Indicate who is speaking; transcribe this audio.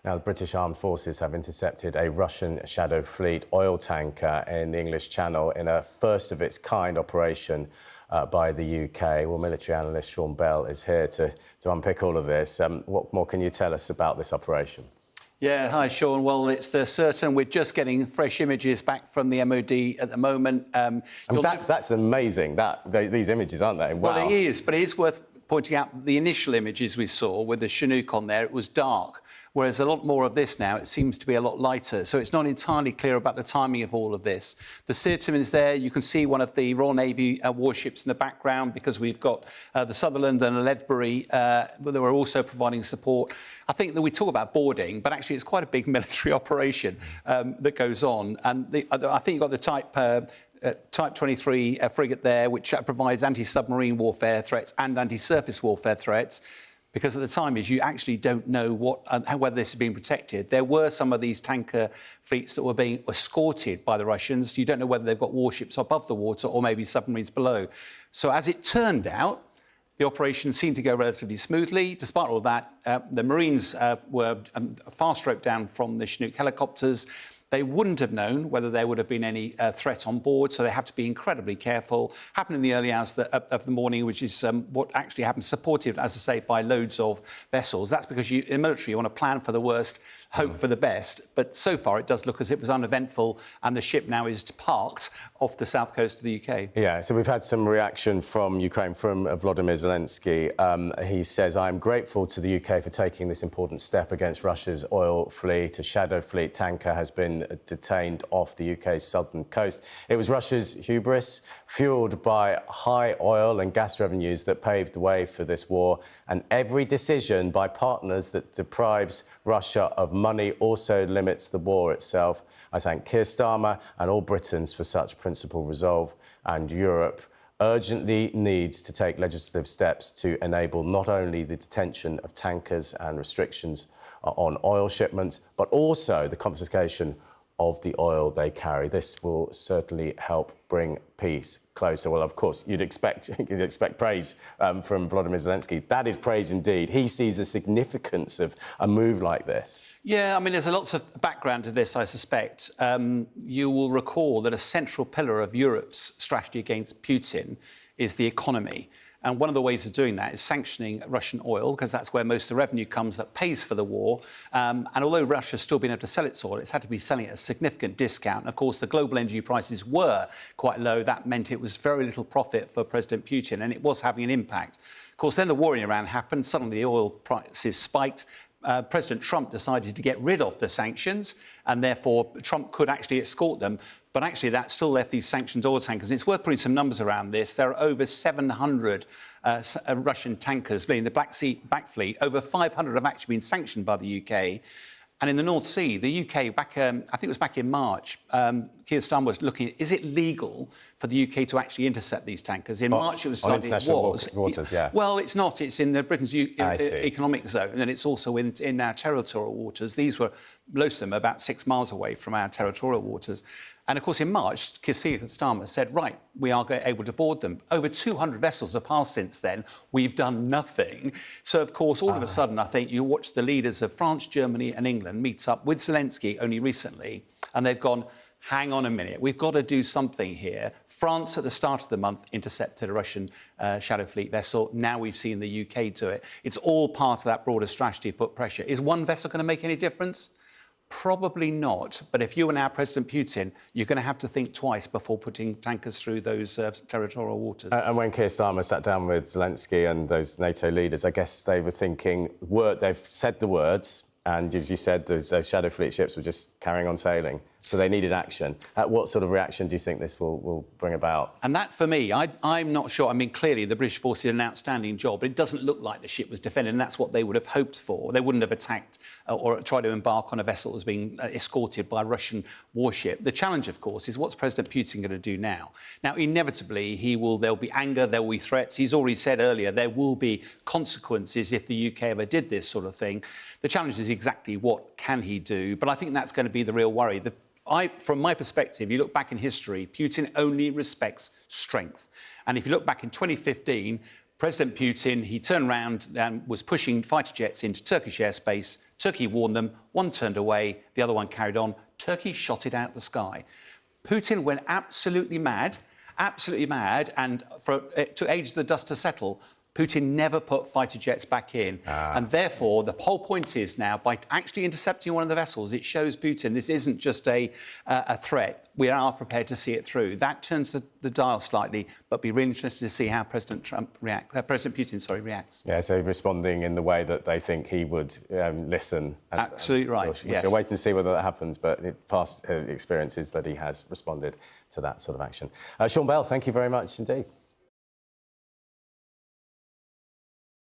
Speaker 1: Now, the British Armed Forces have intercepted a Russian Shadow Fleet oil tanker in the English Channel in a first-of-its-kind operation by the UK. Well, military analyst Sean Bell is here to unpick all of this. What more can you tell us about this operation?
Speaker 2: Yeah, hi, Sean. Well, it's certain. We're just getting fresh images back from the MOD at the moment.
Speaker 1: That's amazing, these images, aren't they? Wow.
Speaker 2: Well, it is, but it is worth pointing out the initial images we saw with the Chinook on there, it was dark, whereas a lot more of this now, it seems to be a lot lighter. So it's not entirely clear about the timing of all of this. The Sirtiman's there. You can see one of the Royal Navy warships in the background because we've got the Sutherland and the Ledbury that were also providing support. I think that we talk about boarding, but actually it's quite a big military operation that goes on. And I think you've got the Type 23 frigate there, which provides anti-submarine warfare threats and anti-surface warfare threats, because at the time you actually don't know whether this is being protected. There were some of these tanker fleets that were being escorted by the Russians. You don't know whether they've got warships above the water or maybe submarines below. So as it turned out, the operation seemed to go relatively smoothly. Despite all that, the Marines were fast-roped down from the Chinook helicopters. They wouldn't have known whether there would have been any threat on board, so they have to be incredibly careful. Happened in the early hours of the morning, which is what actually happened, supported, as I say, by loads of vessels. That's because in the military, you want to plan for the worst, hope for the best. But so far, it does look as if it was uneventful, and the ship now is parked off the south coast of the UK. Yeah,
Speaker 1: so we've had some reaction from Ukraine, from Volodymyr Zelensky. He says, "I am grateful to the UK for taking this important step against Russia's oil fleet. A Shadow Fleet tanker has been detained off the UK's southern coast. It was Russia's hubris, fuelled by high oil and gas revenues, that paved the way for this war. And every decision by partners that deprives Russia of money also limits the war itself. I thank Keir Starmer and all Britons for such principled resolve, and Europe urgently needs to take legislative steps to enable not only the detention of tankers and restrictions on oil shipments, but also the confiscation of the oil they carry. This will certainly help bring peace closer." Well, of course, you'd expect praise from Volodymyr Zelensky. That is praise indeed. He sees the significance of a move like this.
Speaker 2: Yeah, I mean, there's lots of background to this, I suspect. You will recall that a central pillar of Europe's strategy against Putin is the economy. And one of the ways of doing that is sanctioning Russian oil, because that's where most of the revenue comes that pays for the war. And although Russia's still been able to sell its oil, it's had to be selling at a significant discount. And of course, the global energy prices were quite low. That meant it was very little profit for President Putin, and it was having an impact. Of course, then the war in Iran happened. Suddenly the oil prices spiked. President Trump decided to get rid of the sanctions, and therefore Trump could actually escort them. But actually, that still left these sanctioned oil tankers. And it's worth putting some numbers around this. There are over 700 Russian tankers in the Black Sea Fleet. Over 500 have actually been sanctioned by the UK. And in the North Sea, the UK, I think it was back in March, Keir Starmer was looking at, is it legal for the UK to actually intercept these tankers? In March, it was decided it was.
Speaker 1: Waters, yeah.
Speaker 2: Well, it's not. It's in Britain's economic zone, and it's also in our territorial waters. These were, most of them, about 6 miles away from our territorial waters. And, of course, in March, Keir Starmer said, right, we are able to board them. Over 200 vessels have passed since then. We've done nothing. So, of course, all of a sudden, I think you watch the leaders of France, Germany and England meet up with Zelensky only recently, and they've gone, hang on a minute, we've got to do something here. France, at the start of the month, intercepted a Russian Shadow Fleet vessel. Now we've seen the UK do it. It's all part of that broader strategy to put pressure. Is one vessel going to make any difference? Probably not. But if you are now President Putin, you're going to have to think twice before putting tankers through those territorial waters.
Speaker 1: And when Keir Starmer sat down with Zelensky and those NATO leaders, I guess they were thinking, they've said the words, and as you said, those Shadow Fleet ships were just carrying on sailing. So they needed action. What sort of reaction do you think this will bring about?
Speaker 2: And that, for me, I'm not sure. I mean, clearly, the British force did an outstanding job, but it doesn't look like the ship was defended, and that's what they would have hoped for. They wouldn't have attacked or tried to embark on a vessel that was being escorted by a Russian warship. The challenge, of course, is what's President Putin going to do now? Now, inevitably, there'll be anger, there will be threats. He's already said earlier there will be consequences if the UK ever did this sort of thing. The challenge is exactly what can he do? But I think that's going to be the real worry. From my perspective, you look back in history, Putin only respects strength. And if you look back in 2015, President Putin, he turned around and was pushing fighter jets into Turkish airspace. Turkey warned them. One turned away. The other one carried on. Turkey shot it out the sky. Putin went absolutely mad, and it took ages for the dust to settle. Putin never put fighter jets back in. And therefore, the whole point is now, by actually intercepting one of the vessels, it shows Putin this isn't just a threat. We are prepared to see it through. That turns the dial slightly, but be really interested to see how President Putin reacts.
Speaker 1: Yeah, so responding in the way that they think he would listen.
Speaker 2: Absolutely right,
Speaker 1: yes. We'll wait and see whether that happens, but past experiences that he has responded to that sort of action. Sean Bell, thank you very much indeed.